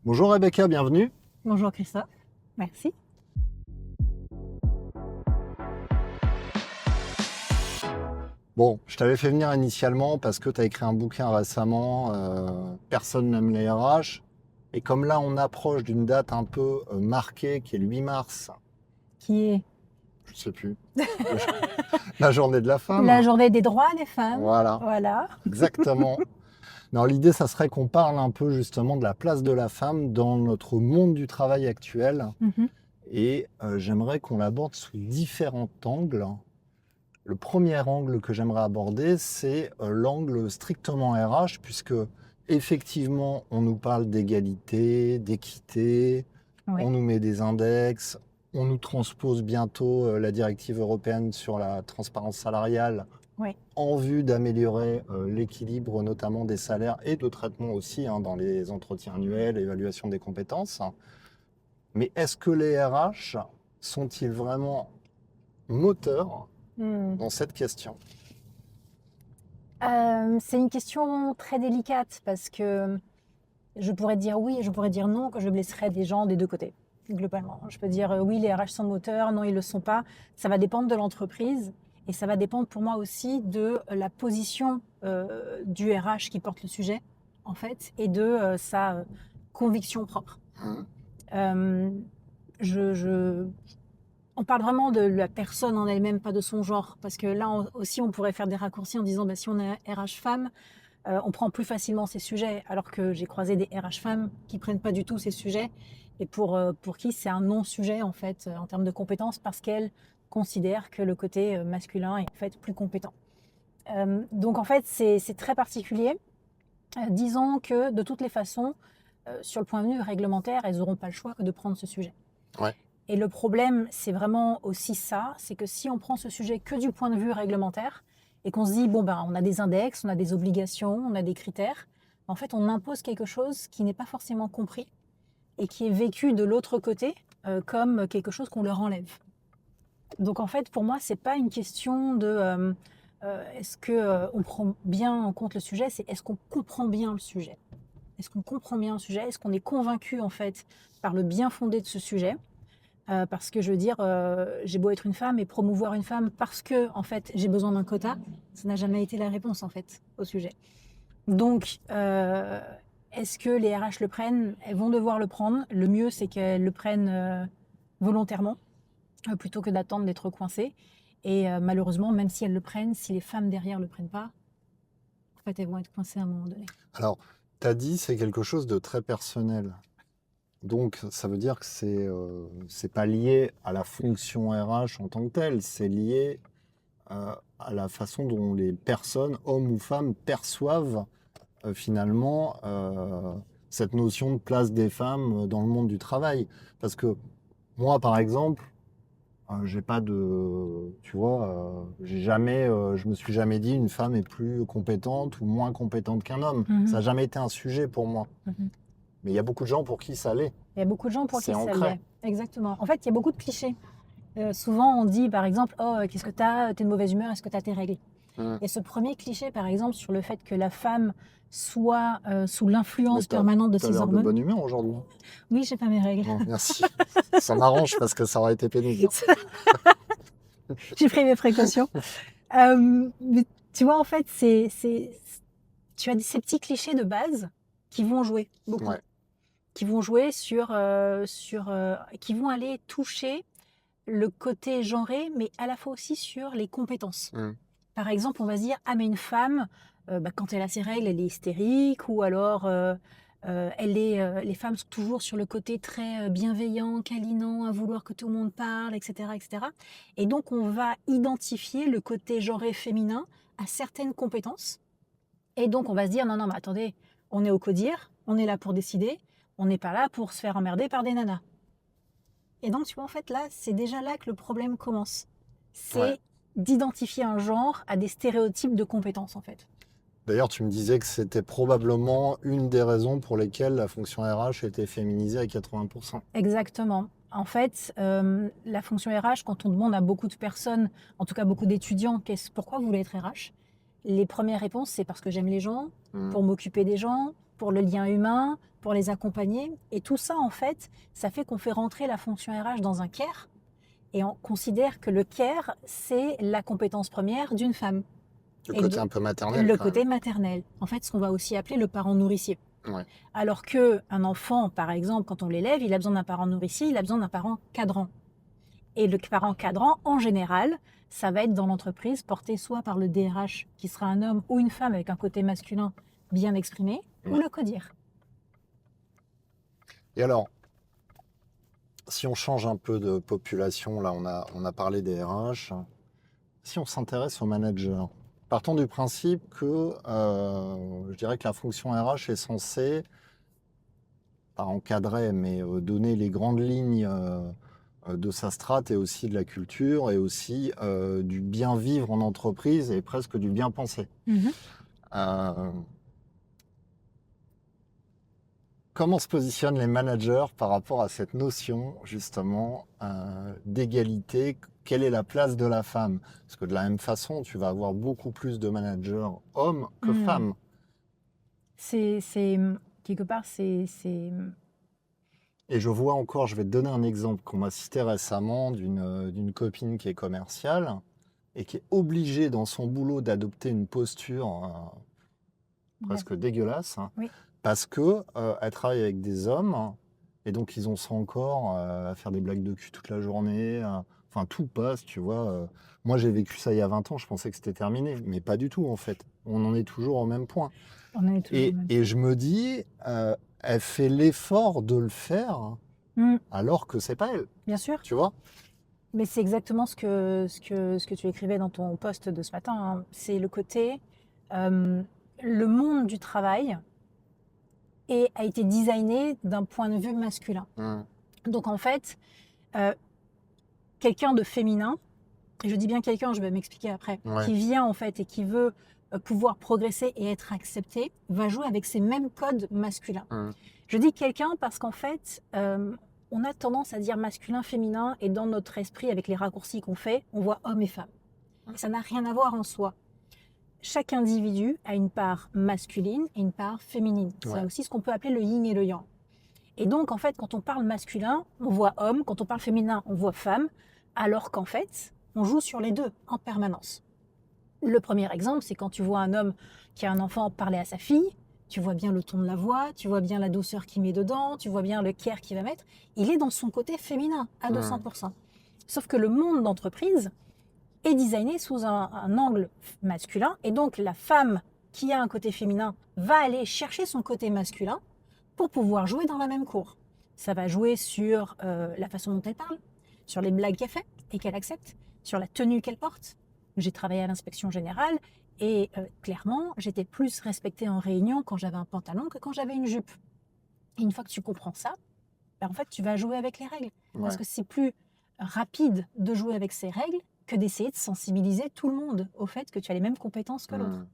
Bonjour Rebecca, bienvenue. Bonjour Christophe, merci. Bon, je t'avais fait venir initialement parce que tu as écrit un bouquin récemment, Personne n'aime les RH. Et comme là, on approche d'une date un peu marquée, qui est le 8 mars, Qui est je sais plus, la, la journée de la la femme. journée des droits des femmes. Voilà, Voilà. exactement. Non, l'idée, ça serait qu'on parle un peu justement de la place de la femme dans notre monde du travail actuel. Mhm. Et j'aimerais qu'on l'aborde sous différents angles. Le premier angle que j'aimerais aborder, c'est l'angle strictement RH, puisque effectivement, on nous parle d'égalité, d'équité, Oui, on nous met des index, on nous transpose bientôt la directive européenne sur la transparence salariale oui. en vue d'améliorer l'équilibre notamment des salaires et de traitement aussi hein, dans les entretiens annuels, évaluation des compétences. Mais est-ce que les RH sont-ils vraiment moteurs Hmm. dans cette question? C'est une question très délicate parce que je pourrais dire oui et je pourrais dire non, que je blesserais des gens des deux côtés, globalement. Je peux dire oui, les RH sont moteurs, non, ils ne le sont pas. Ça va dépendre de l'entreprise et ça va dépendre pour moi aussi de la position du RH qui porte le sujet, en fait, et de sa conviction propre. Euh, je, On parle vraiment de la personne en elle-même, pas de son genre. Parce que là aussi, on pourrait faire des raccourcis en disant bah, si on est RH femme, on prend plus facilement ces sujets. Alors que j'ai croisé des RH femmes qui prennent pas du tout ces sujets et pour qui c'est un non-sujet en fait en termes de compétences parce qu'elles considèrent que le côté masculin est en fait plus compétent. Donc en fait, c'est très particulier. Disons que de toutes les façons, sur le point de vue réglementaire, elles n'auront pas le choix que de prendre ce sujet. Ouais. Et le problème, c'est vraiment aussi ça, c'est que si on prend ce sujet que du point de vue réglementaire et qu'on se dit, bon, ben, on a des index, on a des obligations, on a des critères, en fait, on impose quelque chose qui n'est pas forcément compris et qui est vécu de l'autre côté comme quelque chose qu'on leur enlève. Donc, en fait, pour moi, c'est pas une question de est-ce que on prend bien en compte le sujet, c'est est-ce qu'on comprend bien le sujet. Est-ce qu'on comprend bien le sujet? Est-ce qu'on est convaincu, en fait, par le bien fondé de ce sujet? Parce que je veux dire, j'ai beau être une femme et promouvoir une femme parce que, en fait, j'ai besoin d'un quota, ça n'a jamais été la réponse, en fait, au sujet. Donc, est-ce que les RH le prennent? Elles vont devoir le prendre. Le mieux, c'est qu'elles le prennent volontairement, plutôt que d'attendre d'être coincées. Et malheureusement, même si elles le prennent, si les femmes derrière le prennent pas, en fait, elles vont être coincées à un moment donné. Alors, tu as dit c'est quelque chose de très personnel. Donc, ça veut dire que c'est pas lié à la fonction RH en tant que telle, c'est lié à la façon dont les personnes, hommes ou femmes, perçoivent finalement cette notion de place des femmes dans le monde du travail. Parce que moi, par exemple, j'ai pas de, tu vois, je me suis jamais dit une femme est plus compétente ou moins compétente qu'un homme. Ça Mhm, n'a jamais été un sujet pour moi. mhm. Mais il y a beaucoup de gens pour qui ça l'est. Il y a beaucoup de gens pour C'est qui ça ancré. l'est. Exactement. En fait, il y a beaucoup de clichés. Souvent, on dit par exemple, oh, qu'est-ce que t'as? T'es de mauvaise humeur, est-ce que t'as tes règles? Mm. Et ce premier cliché, par exemple, sur le fait que la femme soit sous Mais l'influence permanente de t'as ses l'air de hormones. bonne humeur aujourd'hui. Oui, j'ai pas mes règles. Bon, merci. Ça m'arrange parce que ça aurait été pénible. J'ai pris mes précautions. Mais tu vois, en fait, tu as ces petits clichés de base qui vont jouer beaucoup, Ouais. qui vont jouer qui vont aller toucher le côté genré, mais à la fois aussi sur les compétences. Mm. Par exemple, on va se dire, ah mais une femme, quand elle a ses règles, elle est hystérique, ou alors les femmes sont toujours sur le côté très bienveillant, câlinant, à vouloir que tout le monde parle, etc., etc. Et donc, on va identifier le côté genré féminin à certaines compétences. Et donc, on va se dire, non, non, mais attendez, on est au CODIR, on est là pour décider, on n'est pas là pour se faire emmerder par des nanas. Et donc, tu vois, en fait, là, c'est déjà là que le problème commence. Ouais. C'est d'identifier un genre à des stéréotypes de compétences, en fait. D'ailleurs, tu me disais que c'était probablement une des raisons pour lesquelles la fonction RH était féminisée à 80%. Exactement. En fait, la fonction RH, quand on demande à beaucoup de personnes, en tout cas beaucoup d'étudiants, pourquoi vous voulez être RH? Les premières réponses, c'est parce que j'aime les gens, Mm. pour m'occuper des gens, pour le lien humain, pour les accompagner. Et tout ça, en fait, ça fait qu'on fait rentrer la fonction RH dans un care et on considère que le care, c'est la compétence première d'une femme. Le Et côté de- un peu maternel, le quand côté maternel. En fait, ce qu'on va aussi appeler le parent nourricier. même. Ouais. Alors qu'un enfant, par exemple, quand on l'élève, il a besoin d'un parent nourricier, il a besoin d'un parent cadrant. Et le parent cadrant, en général, ça va être dans l'entreprise, porté soit par le DRH, qui sera un homme ou une femme avec un côté masculin bien exprimé, ou Ouais. le codir. Et alors, si on change un peu de population, là, on a parlé des RH. Si on s'intéresse aux managers, partons du principe que je dirais que la fonction RH est censée, pas encadrer, mais donner les grandes lignes de sa strate et aussi de la culture et aussi du bien vivre en entreprise et presque du bien penser. Euh, Comment se positionnent les managers par rapport à cette notion justement d'égalité? Quelle est la place de la femme? Parce que de la même façon, tu vas avoir beaucoup plus de managers hommes que femmes. Quelque part, Et je vois encore, je vais te donner un exemple qu'on m'a cité récemment d'une copine qui est commerciale et qui est obligée dans son boulot d'adopter une posture presque dégueulasse, hein, Oui. parce que elle travaille avec des hommes et donc ils ont ça encore à faire des blagues de cul toute la journée. Enfin, tout passe, tu vois. Moi, j'ai vécu ça il y a 20 ans, je pensais que c'était terminé, mais pas du tout en fait. On en est toujours au même point. on est toujours au même Et je me dis, elle fait l'effort de le faire Mm, alors que c'est pas elle, bien sûr. tu vois. Mais c'est exactement ce que tu écrivais dans ton post de ce matin, hein. C'est le côté, le monde du travail a été designé d'un point de vue masculin. Donc en fait, euh, quelqu'un de féminin, et je dis bien quelqu'un, je vais m'expliquer après, Ouais. qui vient en fait et qui veut pouvoir progresser et être accepté, va jouer avec ces mêmes codes masculins. Je dis quelqu'un parce qu'en fait, on a tendance à dire masculin, féminin, et dans notre esprit, avec les raccourcis qu'on fait, on voit homme et femme. Et ça n'a rien à voir en soi. Chaque individu a une part masculine et une part féminine. C'est Ouais. aussi ce qu'on peut appeler le yin et le yang. Et donc, en fait, quand on parle masculin, on voit homme, quand on parle féminin, on voit femme, alors qu'en fait, on joue sur les deux en permanence. Le premier exemple, c'est quand tu vois un homme qui a un enfant parler à sa fille, tu vois bien le ton de la voix, tu vois bien la douceur qu'il met dedans, tu vois bien le care qu'il va mettre. Il est dans son côté féminin à 200%. Sauf que le monde d'entreprise est designé sous un angle masculin, et donc la femme qui a un côté féminin va aller chercher son côté masculin pour pouvoir jouer dans la même cour. Ça va jouer sur la façon dont elle parle, sur les blagues qu'elle fait et qu'elle accepte, sur la tenue qu'elle porte. J'ai travaillé à l'inspection générale et clairement, j'étais plus respectée en réunion quand j'avais un pantalon que quand j'avais une jupe. Et une fois que tu comprends ça, ben en fait, tu vas jouer avec les règles. Parce que c'est plus rapide de jouer avec ces règles que d'essayer de sensibiliser tout le monde au fait que tu as les mêmes compétences que l'autre.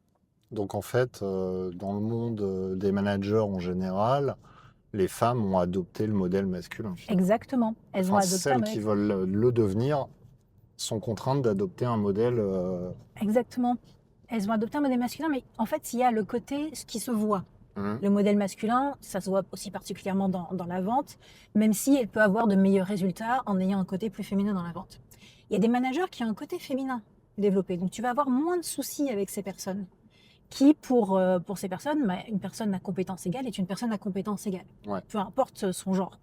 Donc en fait, dans le monde des managers en général, les femmes ont adopté le modèle masculin. Exactement. Elles ont Enfin, adopté un celles modèle. qui veulent le devenir sont contraintes d'adopter un modèle. Exactement. Elles ont adopté un modèle masculin, mais en fait, il y a le côté ce qui se voit. Mhm. Le modèle masculin, ça se voit aussi particulièrement dans la vente, même si elle peut avoir de meilleurs résultats en ayant un côté plus féminin dans la vente. Il y a des managers qui ont un côté féminin développé, donc tu vas avoir moins de soucis avec ces personnes. Qui, pour ces personnes, bah, une personne à compétence égale est une personne à compétence égale, Ouais. peu importe son genre.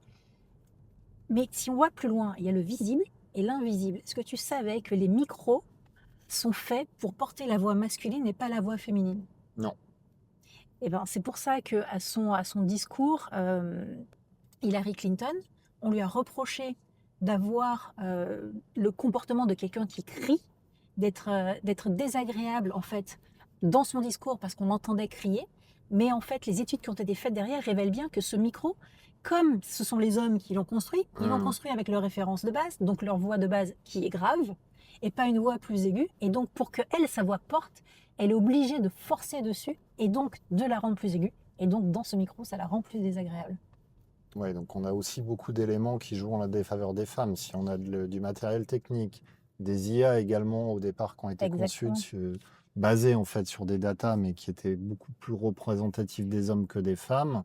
Mais si on voit plus loin, il y a le visible et l'invisible. Est-ce que tu savais que les micros sont faits pour porter la voix masculine et pas la voix féminine? Non. Et ben, c'est pour ça qu'à son discours, Hillary Clinton, on lui a reproché d'avoir le comportement de quelqu'un qui crie, d'être désagréable en fait dans son discours parce qu'on l'entendait crier. Mais en fait, les études qui ont été faites derrière révèlent bien que ce micro, comme ce sont les hommes qui l'ont construit, ils l'ont construit avec leur référence de base, donc leur voix de base qui est grave, et pas une voix plus aiguë. Et donc, pour que elle, sa voix porte, elle est obligée de forcer dessus, et donc de la rendre plus aiguë. Et donc, dans ce micro, ça la rend plus désagréable. Ouais, donc on a aussi beaucoup d'éléments qui jouent en la défaveur des femmes. Si on a du matériel technique, des IA également au départ qui ont été conçus Exactement. basés en fait sur des datas, mais qui étaient beaucoup plus représentatifs des hommes que des femmes.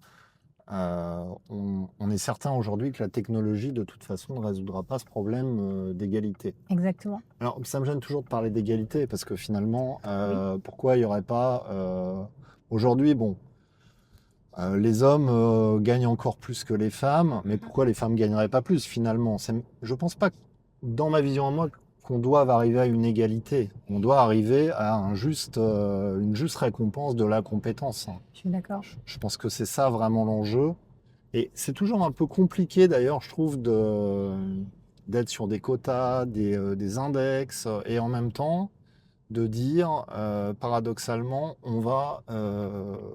on est certain aujourd'hui que la technologie, de toute façon, ne résoudra pas ce problème d'égalité. Exactement. Alors, ça me gêne toujours de parler d'égalité, parce que finalement, Oui. pourquoi il n'y aurait pas... aujourd'hui, bon, les hommes gagnent encore plus que les femmes, mais pourquoi les femmes ne gagneraient pas plus finalement? Je pense pas, dans ma vision à moi, qu'on doive arriver à une égalité. On doit arriver à une juste récompense de la compétence. Je suis d'accord. Je pense que c'est ça vraiment l'enjeu. Et c'est toujours un peu compliqué d'ailleurs, je trouve, d'être sur des quotas, des index, et en même temps de dire, paradoxalement, on va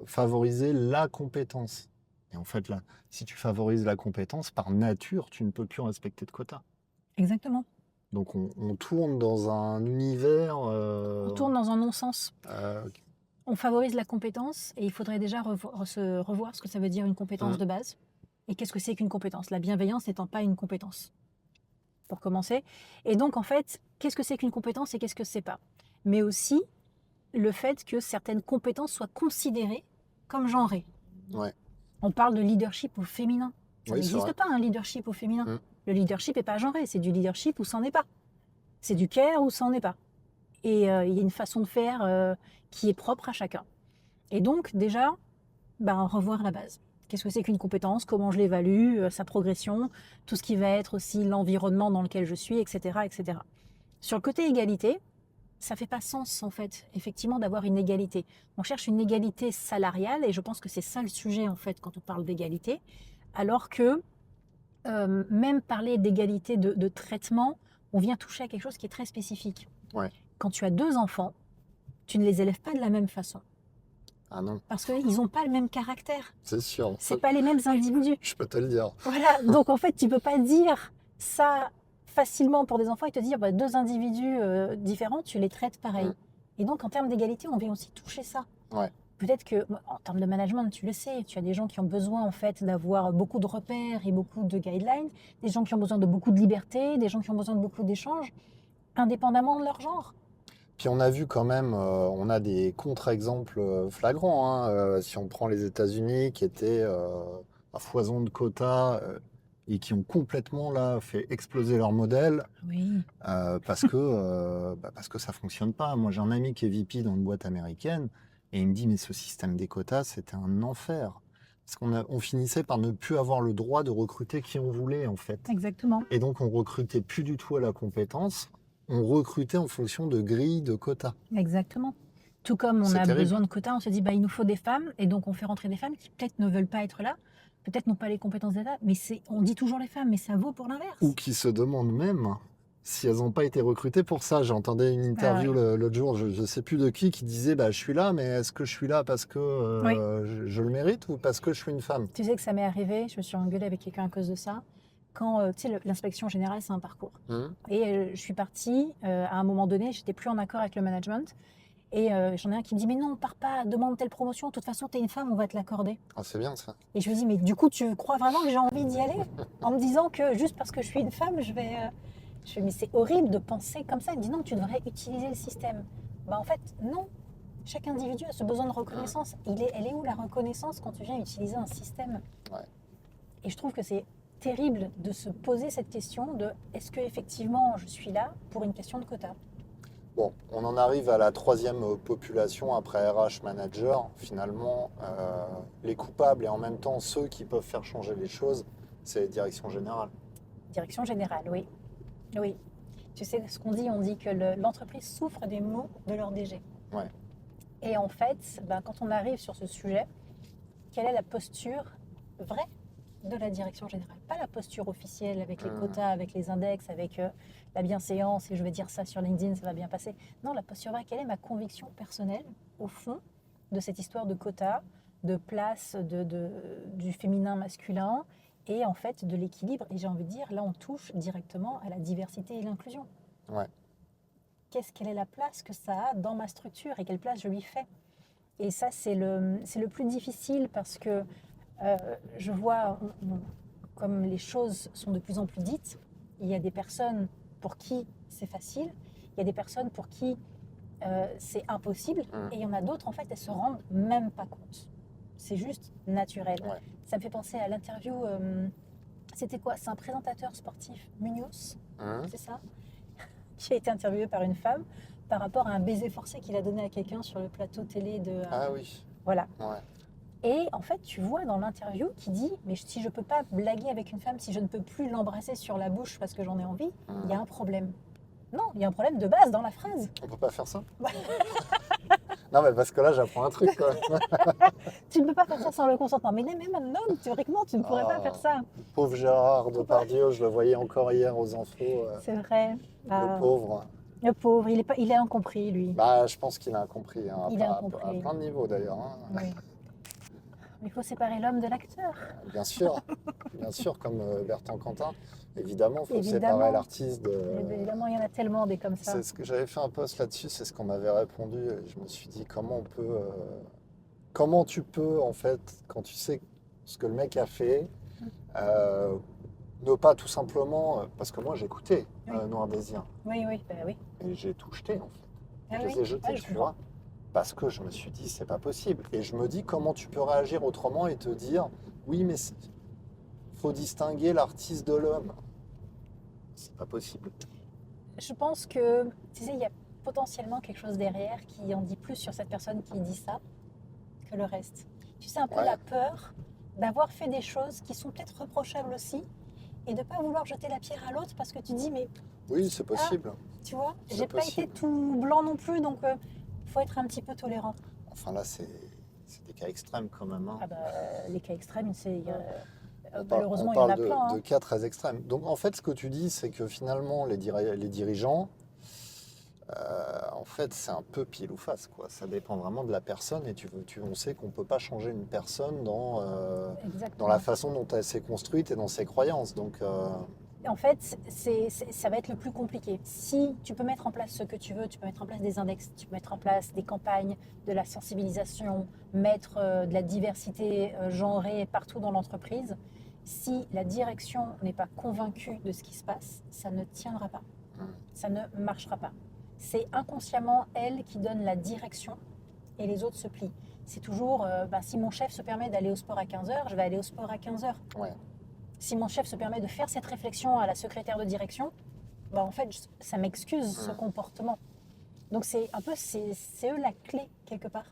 favoriser la compétence. Et en fait, là, si tu favorises la compétence, par nature, tu ne peux plus respecter de quotas. Exactement. Donc on tourne dans un univers... On tourne dans un non-sens. euh, On favorise la compétence et il faudrait déjà revoir ce que ça veut dire une compétence Mmh. de base. Et qu'est-ce que c'est qu'une compétence? La bienveillance n'étant pas une compétence, pour commencer. Et donc, en fait, qu'est-ce que c'est qu'une compétence et qu'est-ce que c'est pas? Mais aussi le fait que certaines compétences soient considérées comme genrées. Ouais. On parle de leadership au féminin. Ça Oui, c'est n'existe vrai. pas un leadership au féminin. Mmh. Le leadership n'est pas genré, c'est du leadership ou c'en est pas. C'est du care ou c'en est pas. Et il y a une façon de faire qui est propre à chacun. Et donc, déjà, revoir la base. Qu'est-ce que c'est qu'une compétence? Comment je l'évalue? Sa progression? Tout ce qui va être aussi l'environnement dans lequel je suis, etc., etc. Sur le côté égalité, ça fait pas sens, en fait, effectivement, d'avoir une égalité. On cherche une égalité salariale, et je pense que c'est ça le sujet, en fait, quand on parle d'égalité. Alors que même parler d'égalité de traitement, on vient toucher à quelque chose qui est très spécifique. Ouais. Quand tu as 2 enfants, tu ne les élèves pas de la même façon. Ah non, Parce qu'ils n'ont pas le même caractère. c'est sûr. C'est pas les mêmes individus. Je peux te le dire. Voilà, donc en fait, tu peux pas dire ça facilement pour des enfants et te dire 2 individus différents, tu les traites pareil. Mm. Et donc en termes d'égalité, on vient aussi toucher ça. Ouais. Peut-être que en termes de management, tu le sais, tu as des gens qui ont besoin en fait d'avoir beaucoup de repères et beaucoup de guidelines, des gens qui ont besoin de beaucoup de liberté, des gens qui ont besoin de beaucoup d'échanges, indépendamment de leur genre. Puis on a vu quand même, on a des contre-exemples flagrants, hein, si on prend les États-Unis qui étaient à foison de quotas et qui ont complètement là fait exploser leur modèle Oui. parce que ça fonctionne pas. Moi j'ai un ami qui est VP dans une boîte américaine et il me dit mais ce système des quotas c'était un enfer. Parce on finissait par ne plus avoir le droit de recruter qui on voulait en fait. Exactement. Et donc on recrutait plus du tout à la compétence. On recrutait en fonction de grilles de quotas. Exactement. Tout comme on C'est a terrible. besoin de quotas, on se dit il nous faut des femmes, et donc on fait rentrer des femmes qui peut-être ne veulent pas être là, peut-être n'ont pas les compétences d'État, mais on dit toujours les femmes, mais ça vaut pour l'inverse. Ou qui se demandent même si elles n'ont pas été recrutées pour ça. J'entendais une interview l'autre jour, je ne sais plus de qui disait je suis là, mais est-ce que je suis là parce que je le mérite ou parce que je suis une femme? Tu sais que ça m'est arrivé, je me suis engueulée avec quelqu'un à cause de ça. Quand, tu sais, l'inspection générale, c'est un parcours. Et je suis partie, à un moment donné, j'étais plus en accord avec le management. Et j'en ai un qui me dit, mais non, on part pas, demande telle promotion, de toute façon, t'es une femme, on va te l'accorder. Ah, c'est bien ça. Et je lui dis, mais du coup, tu crois vraiment que j'ai envie d'y aller? En me disant que juste parce que je suis une femme, je vais... Je fais, mais c'est horrible de penser comme ça. Il me dit, non, tu devrais utiliser le système. En fait, non. Chaque individu a ce besoin de reconnaissance. Elle est où la reconnaissance quand tu viens utiliser un système? Ouais. Et je trouve que c'est terrible de se poser cette question de est-ce que effectivement je suis là pour une question de quota? Bon, on en arrive à la troisième population après RH manager. Finalement, les coupables et en même temps ceux qui peuvent faire changer les choses, c'est les directions générales. Direction générale, oui. Oui. Tu sais ce qu'on dit? On dit que l'entreprise souffre des maux de leur DG. Ouais. Et en fait, quand on arrive sur ce sujet, quelle est la posture vraie de la direction générale? Pas la posture officielle avec les quotas, avec les index, avec la bienséance, et je vais dire ça sur LinkedIn, ça va bien passer. Non, la posture vraie, quelle est ma conviction personnelle, au fond, de cette histoire de quotas, de place du féminin masculin, et en fait de l'équilibre. Et j'ai envie de dire, là on touche directement à la diversité et l'inclusion. Ouais. Quelle est la place que ça a dans ma structure et quelle place je lui fais? Et ça, c'est le plus difficile parce que je vois, comme les choses sont de plus en plus dites, il y a des personnes pour qui c'est facile, il y a des personnes pour qui c'est impossible, et il y en a d'autres, en fait, elles se rendent même pas compte. C'est juste naturel. Ouais. Ça me fait penser à l'interview. C'était quoi? C'est un présentateur sportif, Munoz, c'est ça? Qui a été interviewé par une femme par rapport à un baiser forcé qu'il a donné à quelqu'un sur le plateau télé de. Ah oui. Voilà. Ouais. Et en fait, tu vois dans l'interview qui dit, mais si je peux pas blaguer avec une femme, si je ne peux plus l'embrasser sur la bouche parce que j'en ai envie, il y a un problème. Non, il y a un problème de base dans la phrase. On peut pas faire ça? Non, mais parce que là, j'apprends un truc, quoi. Tu ne peux pas faire ça sans le consentement. Mais même un homme, théoriquement, tu ne pourrais pas faire ça. Pauvre Gérard Depardieu, je le voyais encore hier aux infos. C'est vrai. Le pauvre. Le pauvre, il est incompris, lui. Bah, je pense qu'il a compris. Hein, Il a compris. À plein de niveaux, d'ailleurs. Hein. Oui. Il faut séparer l'homme de l'acteur. Bien sûr, comme Bertrand Cantat. Évidemment, il faut Évidemment. séparer l'artiste de... Évidemment, il y en a tellement des comme ça. C'est ce que j'avais fait un post là-dessus, c'est ce qu'on m'avait répondu. Et je me suis dit, comment tu peux, en fait, quand tu sais ce que le mec a fait, ne pas tout simplement... Parce que moi, j'écoutais Noir Désir. Oui, bah oui. Et j'ai tout jeté, en fait. Ah Je les ai jetés, tu vois. Parce que je me suis dit, c'est pas possible. Et je me dis, comment tu peux réagir autrement et te dire, oui, mais faut distinguer l'artiste de l'homme. C'est pas possible. Je pense que, tu sais, il y a potentiellement quelque chose derrière qui en dit plus sur cette personne qui dit ça que le reste. Tu sais, un peu la peur d'avoir fait des choses qui sont peut-être reprochables aussi et de ne pas vouloir jeter la pierre à l'autre parce que tu dis, mais... Oui, c'est possible. Tu vois, j'ai pas été tout blanc non plus, donc faut être un petit peu tolérant. Enfin là, c'est des cas extrêmes quand même. Hein. Ah bah, les cas extrêmes, malheureusement, il y en a plein. De cas très extrêmes. Donc en fait, ce que tu dis, c'est que finalement, les dirigeants, en fait, c'est un peu pile ou face, quoi. Ça dépend vraiment de la personne et on sait qu'on ne peut pas changer une personne dans la façon dont elle s'est construite et dans ses croyances. Donc, en fait, ça va être le plus compliqué. Si tu peux mettre en place ce que tu veux, tu peux mettre en place des index, tu peux mettre en place des campagnes, de la sensibilisation, mettre de la diversité genrée partout dans l'entreprise. Si la direction n'est pas convaincue de ce qui se passe, ça ne tiendra pas. Ça ne marchera pas. C'est inconsciemment elle qui donne la direction et les autres se plient. C'est toujours, si mon chef se permet d'aller au sport à 15h, je vais aller au sport à 15h. Ouais. Si mon chef se permet de faire cette réflexion à la secrétaire de direction, en fait, ça m'excuse ce comportement. Donc c'est eux la clé quelque part.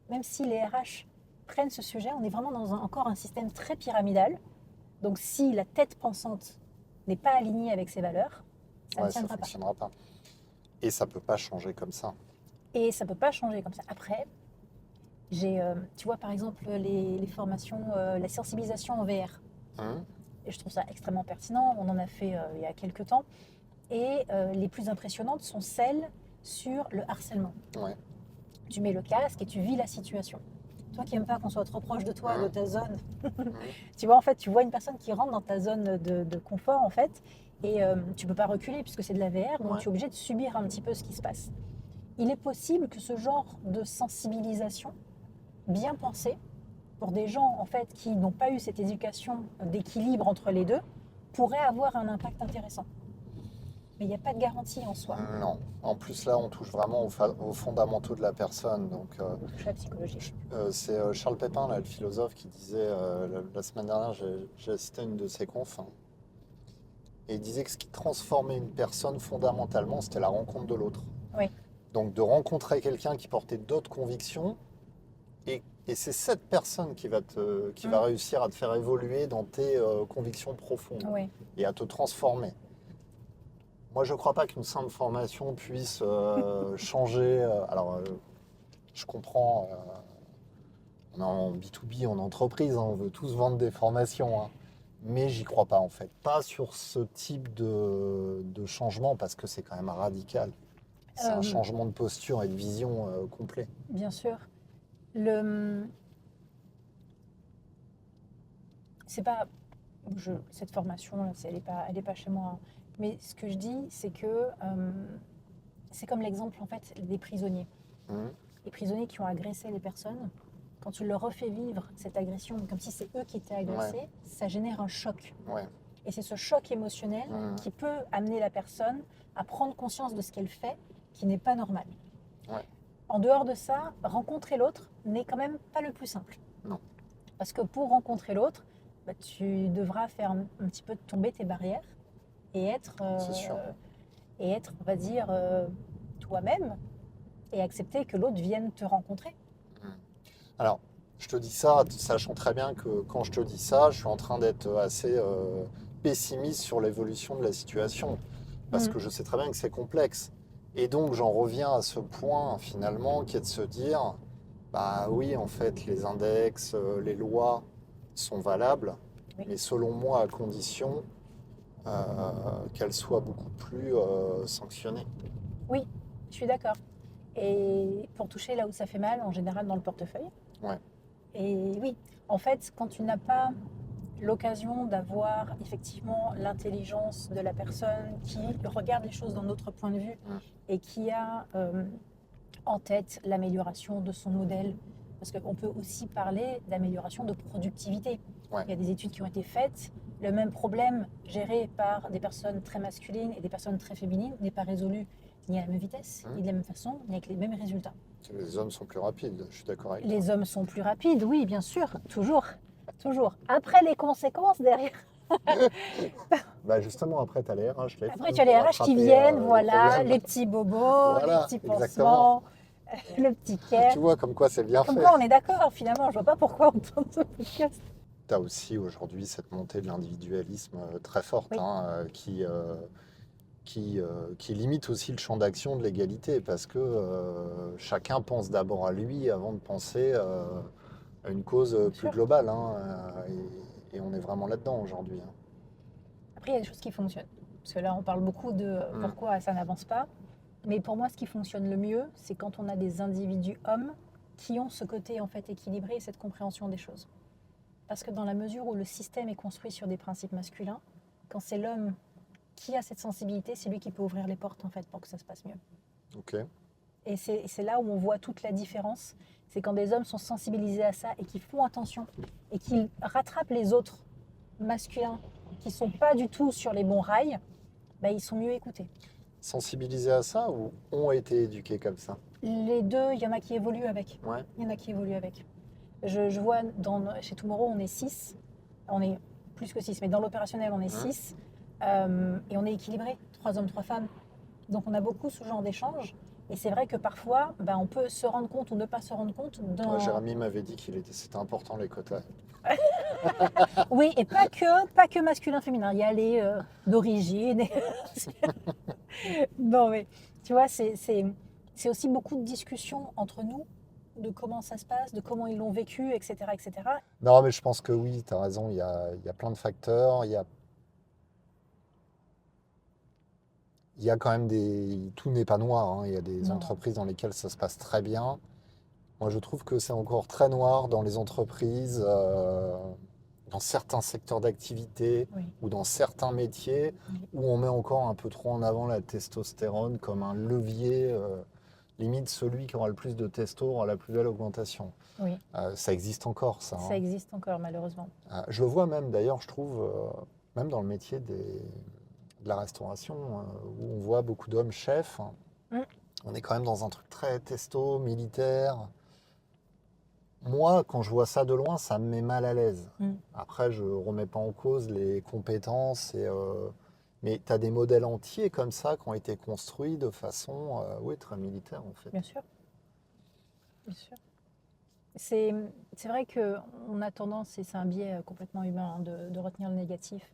Même si les RH prennent ce sujet, on est vraiment dans encore un système très pyramidal. Donc si la tête pensante n'est pas alignée avec ses valeurs, ça ne tiendra pas. Fonctionnera pas. Et ça peut pas changer comme ça. Après, tu vois par exemple les formations, la sensibilisation en VR. Et je trouve ça extrêmement pertinent. On en a fait il y a quelques temps. Et les plus impressionnantes sont celles sur le harcèlement. Ouais. Tu mets le casque et tu vis la situation. Toi qui n'aimes pas qu'on soit trop proche de toi, de ta zone, tu vois, en fait, tu vois une personne qui rentre dans ta zone de confort, en fait, et tu ne peux pas reculer puisque c'est de la VR, donc tu es obligé de subir un petit peu ce qui se passe. Il est possible que ce genre de sensibilisation, bien pensée, pour des gens en fait qui n'ont pas eu cette éducation d'équilibre entre les deux, pourrait avoir un impact intéressant. Mais il n'y a pas de garantie en soi. Non. En plus là, on touche vraiment aux fondamentaux de la personne. Donc, la psychologie. C'est Charles Pépin, là, le philosophe, qui disait la semaine dernière, j'ai assisté à une de ses confs, et il disait que ce qui transformait une personne fondamentalement, c'était la rencontre de l'autre. Oui. Donc de rencontrer quelqu'un qui portait d'autres convictions, et c'est cette personne qui va réussir à te faire évoluer dans tes convictions profondes et à te transformer. Moi, je ne crois pas qu'une simple formation puisse changer. Je comprends, on est en B2B, en entreprise, on veut tous vendre des formations, mais j'y crois pas en fait. Pas sur ce type de changement parce que c'est quand même radical. C'est un changement de posture et de vision complet. Bien sûr. C'est pas cette formation là, elle est pas chez moi. Mais ce que je dis, c'est que c'est comme l'exemple en fait des prisonniers. Les prisonniers qui ont agressé les personnes, quand tu leur refais vivre cette agression, comme si c'est eux qui étaient agressés, ça génère un choc. Et c'est ce choc émotionnel qui peut amener la personne à prendre conscience de ce qu'elle fait, qui n'est pas normal. En dehors de ça, rencontrer l'autre n'est quand même pas le plus simple. Non. Parce que pour rencontrer l'autre, bah, tu devras faire un petit peu tomber tes barrières et être, C'est sûr. on va dire, toi-même et accepter que l'autre vienne te rencontrer. Mm. Alors, je te dis ça, sachant très bien que quand je te dis ça, je suis en train d'être assez pessimiste sur l'évolution de la situation. Parce Mm. que je sais très bien que c'est complexe. Et donc, j'en reviens à ce point, finalement, qui est de se dire, bah oui, en fait, les index, les lois sont valables, Oui, mais selon moi, à condition qu'elles soient beaucoup plus sanctionnées. oui, je suis d'accord. Et pour toucher là où ça fait mal, en général dans le portefeuille. Ouais. Et oui, en fait, quand tu n'as pas l'occasion d'avoir effectivement l'intelligence de la personne qui regarde les choses d'un autre point de vue Mm. et qui a en tête l'amélioration de son modèle, parce qu'on peut aussi parler d'amélioration de productivité. Ouais. Il y a des études qui ont été faites. Le même problème géré par des personnes très masculines et des personnes très féminines n'est pas résolu ni à la même vitesse, ni de la même façon, ni avec les mêmes résultats. Les hommes sont plus rapides, je suis d'accord avec toi. Les hommes sont plus rapides, oui, bien sûr, toujours, toujours. Après, les conséquences derrière. Bah justement, après, tu as les RH, les Après, femmes tu as les pour RH qui rattraper viennent, les voilà, problèmes. les petits bobos, les Voilà, petits exactement. pansements, le petit care. Tu vois, comme quoi c'est bien Comme fait. quoi, on est d'accord, finalement. Je vois pas pourquoi on tourne ce podcast. Tu as aussi aujourd'hui cette montée de l'individualisme très forte, Oui, hein, qui limite aussi le champ d'action de l'égalité, parce que chacun pense d'abord à lui avant de penser à une cause bien plus sûr. globale, hein, et on est vraiment là-dedans aujourd'hui, hein. Après, il y a des choses qui fonctionnent. Parce que là, on parle beaucoup de Mm. pourquoi ça n'avance pas. Mais pour moi, ce qui fonctionne le mieux, c'est quand on a des individus hommes qui ont ce côté en fait équilibré et cette compréhension des choses. Parce que dans la mesure où le système est construit sur des principes masculins, quand c'est l'homme qui a cette sensibilité, c'est lui qui peut ouvrir les portes en fait pour que ça se passe mieux. Ok. Et c'est là où on voit toute la différence. C'est quand des hommes sont sensibilisés à ça et qui font attention et qui rattrapent les autres masculins qui ne sont pas du tout sur les bons rails, bah, ils sont mieux écoutés. Sensibilisés à ça ou ont été éduqués comme ça? Les deux, il y en a qui évoluent avec. Ouais. Il y en a qui évoluent avec. Je vois chez Tomorrow, on est 6. On est plus que 6, mais dans l'opérationnel, on est Hein. 6. Et on est équilibré, 3 hommes, 3 femmes. Donc on a beaucoup ce genre d'échange. Et c'est vrai que parfois, bah, on peut se rendre compte ou ne pas se rendre compte Ouais, Jérémy m'avait dit c'était important les quotas. Oui, et pas que masculin-féminin. Il y a les d'origine. Non, mais tu vois, c'est aussi beaucoup de discussions entre nous de comment ça se passe, de comment ils l'ont vécu, etc., etc. Non, mais je pense que oui, tu as raison, il y a plein de facteurs, il y a quand même des... Tout n'est pas noir, hein. Il y a des Non, entreprises dans lesquelles ça se passe très bien. Moi, je trouve que c'est encore très noir dans les entreprises, dans certains secteurs d'activité oui, ou dans certains métiers oui, où on met encore un peu trop en avant la testostérone comme un levier, limite celui qui aura le plus de testo aura la plus belle augmentation. oui. Ça existe encore, ça, Ça hein. existe encore, malheureusement. Je le vois même, d'ailleurs, je trouve, même dans le métier de la restauration, où on voit beaucoup d'hommes chefs. Mm. On est quand même dans un truc très testo, militaire. Moi, quand je vois ça de loin, ça me met mal à l'aise. Mm. Après, je remets pas en cause les compétences, mais tu as des modèles entiers comme ça qui ont été construits de façon oui, très militaire, en fait. Bien sûr, bien sûr. C'est, c'est vrai qu'on a tendance, et c'est un biais complètement humain, hein, de retenir le négatif.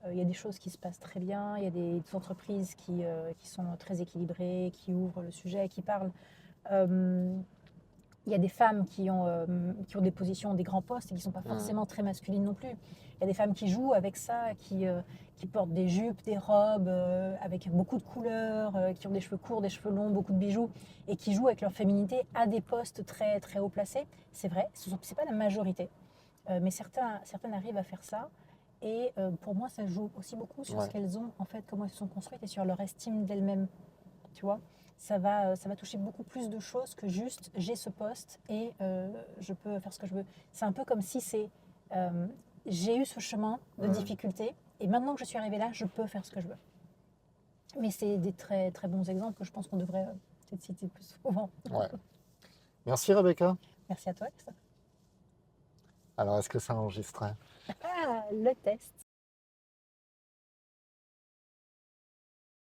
Il y a des choses qui se passent très bien, il y a des entreprises qui sont très équilibrées, qui ouvrent le sujet, qui parlent. Euh, il y a des femmes qui ont des positions, des grands postes et qui ne sont pas Mm. forcément très masculines non plus. Il y a des femmes qui jouent avec ça, qui portent des jupes, des robes avec beaucoup de couleurs, qui ont des cheveux courts, des cheveux longs, beaucoup de bijoux, et qui jouent avec leur féminité à des postes très, très haut placés. C'est vrai, ce n'est pas la majorité, mais certaines arrivent à faire ça. Et pour moi, ça joue aussi beaucoup sur ce Ouais. qu'elles ont, en fait, comment elles sont construites et sur leur estime d'elles-mêmes. Tu vois, ça va toucher beaucoup plus de choses que juste j'ai ce poste et je peux faire ce que je veux. C'est un peu comme si euh, j'ai eu ce chemin de Mm. difficulté et maintenant que je suis arrivée là, je peux faire ce que je veux. Mais c'est des très très bons exemples que je pense qu'on devrait peut-être citer plus souvent. Ouais. Merci Rebecca. Merci à toi, Christophe. Alors, est-ce que ça a enregistré? Ah, le test.